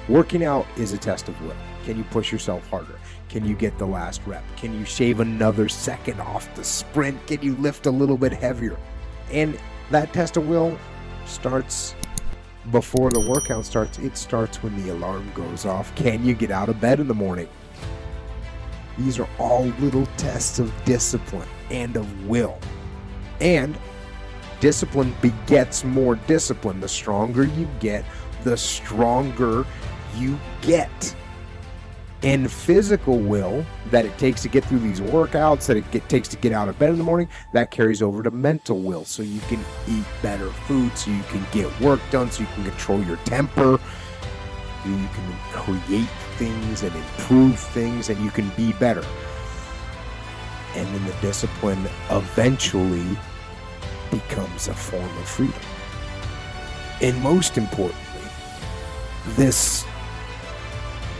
Working out is a test of will. Can you push yourself harder? Can you get the last rep? Can you shave another second off the sprint? Can you lift a little bit heavier? And that test of will starts before the workout starts. It starts when the alarm goes off. Can you get out of bed in the morning? These are all little tests of discipline and of will. And discipline begets more discipline. The stronger you get, the stronger you get. And physical will that it takes to get through these workouts, that it takes to get out of bed in the morning, that carries over to mental will. So you can eat better food, so you can get work done, so you can control your temper, you can create things and improve things, and you can be better. And then the discipline eventually becomes a form of freedom. And most importantly, this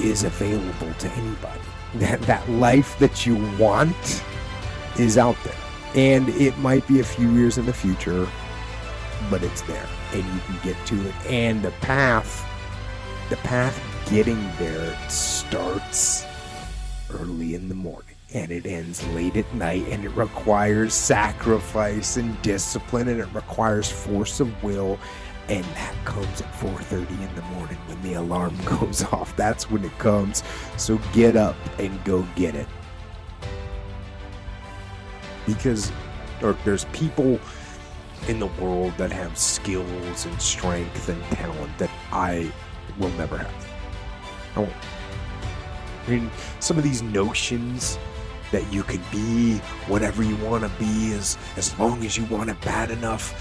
is available to anybody. That life that you want is out there. And it might be a few years in the future, but it's there. And you can get to it. And the path getting there starts early in the morning. And it ends late at night. And it requires sacrifice and discipline. And it requires force of will. And that comes at 4:30 in the morning when the alarm goes off. That's when it comes. So get up and go get it. Because there's people in the world that have skills and strength and talent that I will never have. I won't. I mean, some of these notions that you can be whatever you want to be as long as you want it bad enough,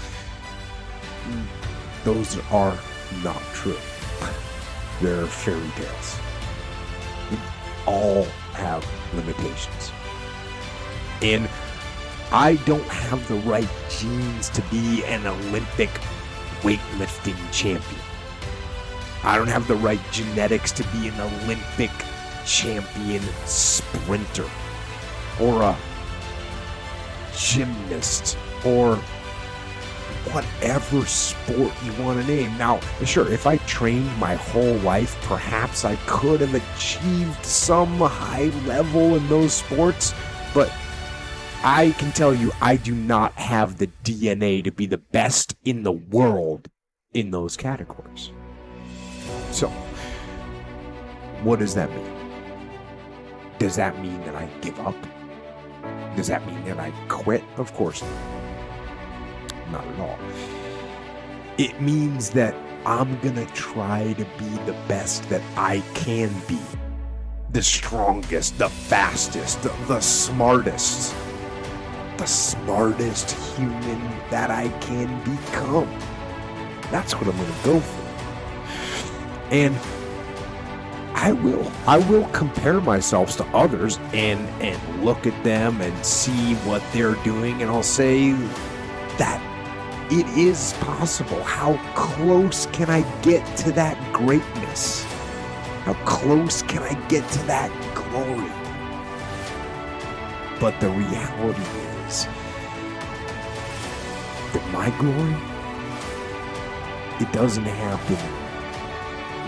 those are not true. They're fairy tales. We all have limitations. And I don't have the right genes to be an Olympic weightlifting champion. I don't have the right genetics to be an Olympic champion sprinter or a gymnast or whatever sport you want to name. Now, sure, if I trained my whole life, perhaps I could have achieved some high level in those sports, but I can tell you I do not have the DNA to be the best in the world in those categories. So, what does that mean? Does that mean that I give up? Does that mean that I quit? Of course not. Not at all. It means that I'm gonna try to be the best that I can be. The strongest, the fastest, the smartest. The smartest human that I can become. That's what I'm gonna go for. And I will compare myself to others and look at them and see what they're doing, and I'll say that it is possible. How close can I get to that greatness? How close can I get to that glory? But the reality is that my glory, it doesn't happen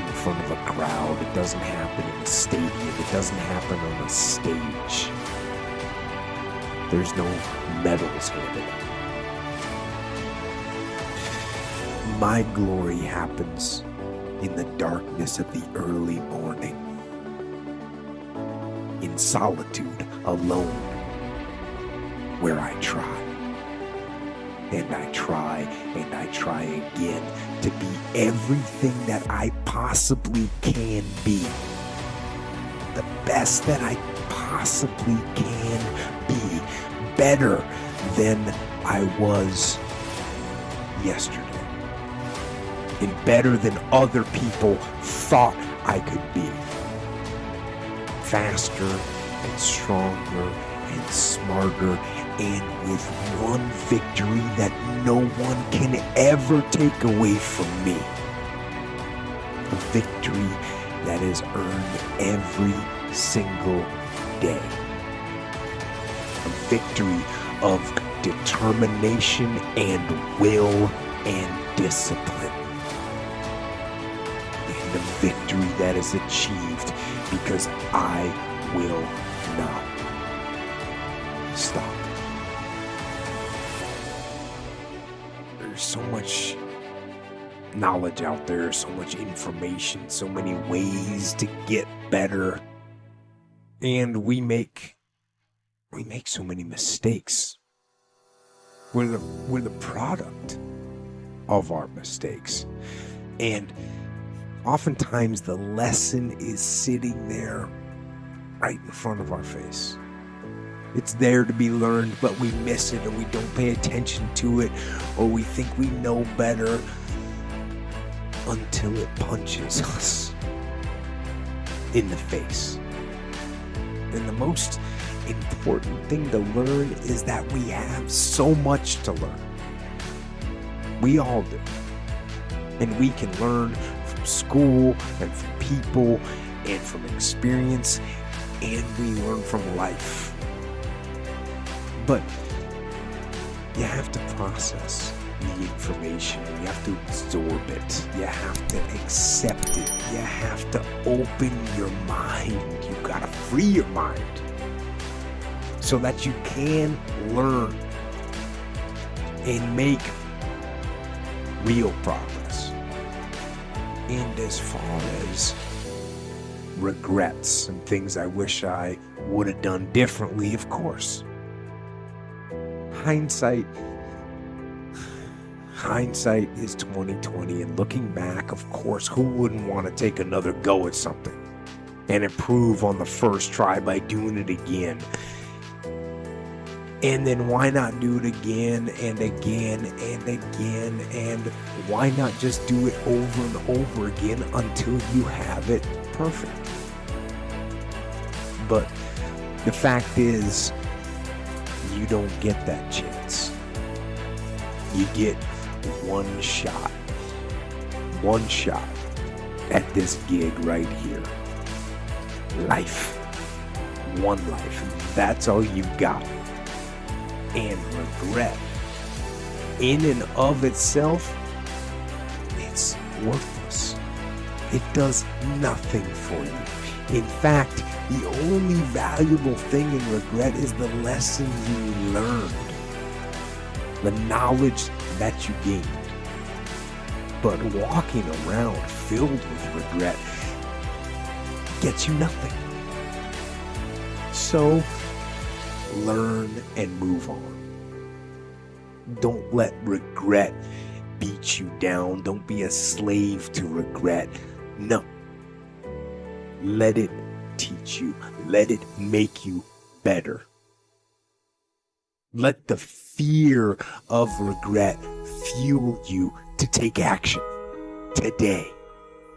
in front of a crowd. It doesn't happen in a stadium. It doesn't happen on a stage. There's no medals handed out. My glory happens in the darkness of the early morning, in solitude, alone, where I try, and I try, and I try again to be everything that I possibly can be, the best that I possibly can be, better than I was yesterday. And better than other people thought I could be. Faster and stronger and smarter, and with one victory that no one can ever take away from me. A victory that is earned every single day. A victory of determination and will and discipline. The victory victory that is achieved because I will not stop. There's so much knowledge out there, so much information, so many ways to get better. And we make so many mistakes. We're the product of our mistakes. And oftentimes the lesson is sitting there right in front of our face. It's there to be learned, but we miss it, or we don't pay attention to it, or we think we know better until it punches us in the face. And the most important thing to learn is that we have so much to learn. We all do. And we can learn from school and from people and from experience, and we learn from life. But you have to process the information. You have to absorb it. You have to accept it. You have to open your mind. You gotta free your mind so that you can learn and make real progress. And as far as regrets and things I wish I would have done differently, of course. Hindsight is 2020, and looking back, of course, who wouldn't want to take another go at something and improve on the first try by doing it again? And then why not do it again and again and again? And why not just do it over and over again until you have it perfect? But the fact is, you don't get that chance. You get one shot at this gig right here. Life. One life. That's all you've got. And regret, in and of itself, it's worthless. It does nothing for you. In fact, the only valuable thing in regret is the lesson you learned, the knowledge that you gained. But walking around filled with regret gets you nothing. So, learn and move on. Don't let regret beat you down. Don't be a slave to regret. No. Let it teach you. Let it make you better. Let the fear of regret fuel you to take action today,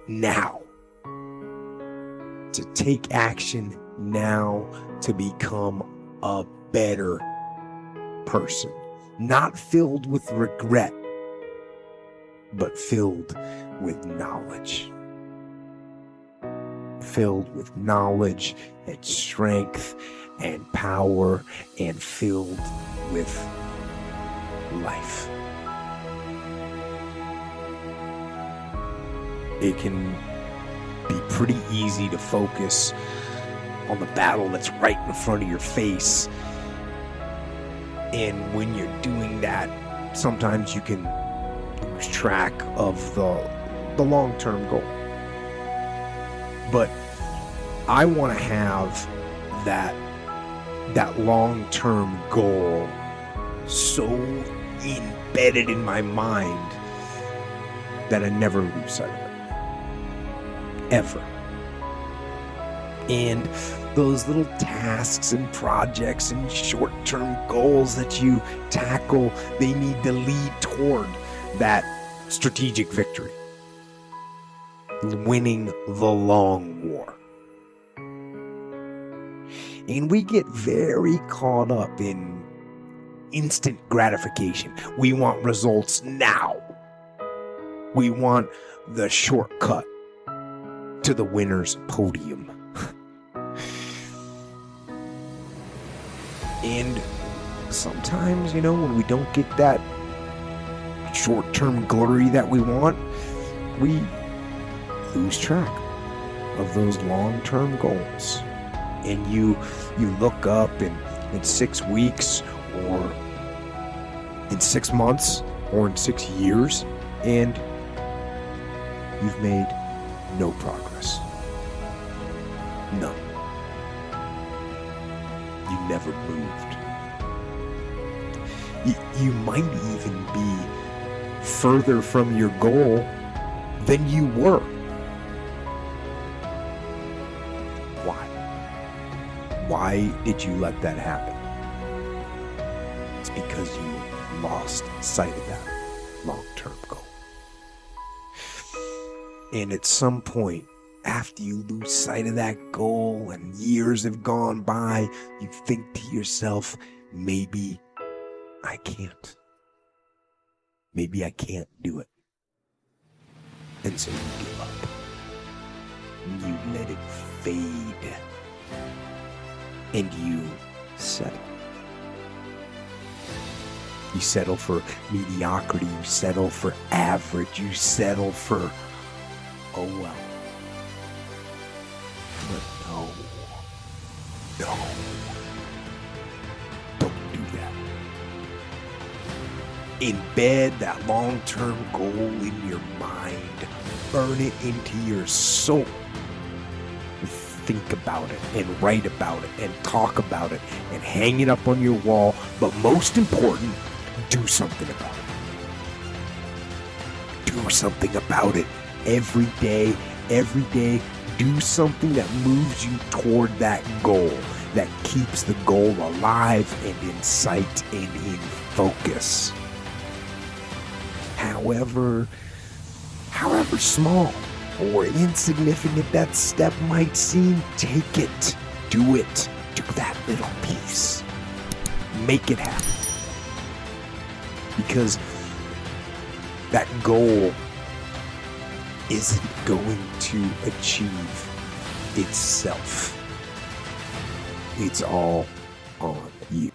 now. To take action now to become a better person. Not filled with regret, but filled with knowledge. Filled with knowledge and strength and power, and filled with life. It can be pretty easy to focus on the battle that's right in front of your face. And when you're doing that, sometimes you can lose track of the long-term goal. But I want to have that long-term goal so embedded in my mind that I never lose sight of it. Ever. And those little tasks and projects and short-term goals that you tackle, they need to lead toward that strategic victory. Winning the long war. And we get very caught up in instant gratification. We want results now. We want the shortcut to the winner's podium. And sometimes, when we don't get that short-term glory that we want, we lose track. of those long-term goals, and you look up in 6 weeks, or in 6 months, or in 6 years, and you've made no progress. None. You never moved. You might even be further from your goal than you were. Why? Why did you let that happen? It's because you lost sight of that long-term goal. And at some point, after you lose sight of that goal and years have gone by, you think to yourself, maybe I can't. Maybe I can't do it. And so you give up. You let it fade. And you settle. You settle for mediocrity. You settle for average. You settle for, oh well. But no. Don't do that. Embed that long-term goal in your mind. Burn it into your soul. Think about it and write about it and talk about it and hang it up on your wall. But most important, do something about it. Do something about it every day. Every day, do something that moves you toward that goal, that keeps the goal alive and in sight and in focus. However small or insignificant that step might seem, take it, do it, do that little piece. Make it happen. Because that goal isn't going to achieve itself. It's all on you.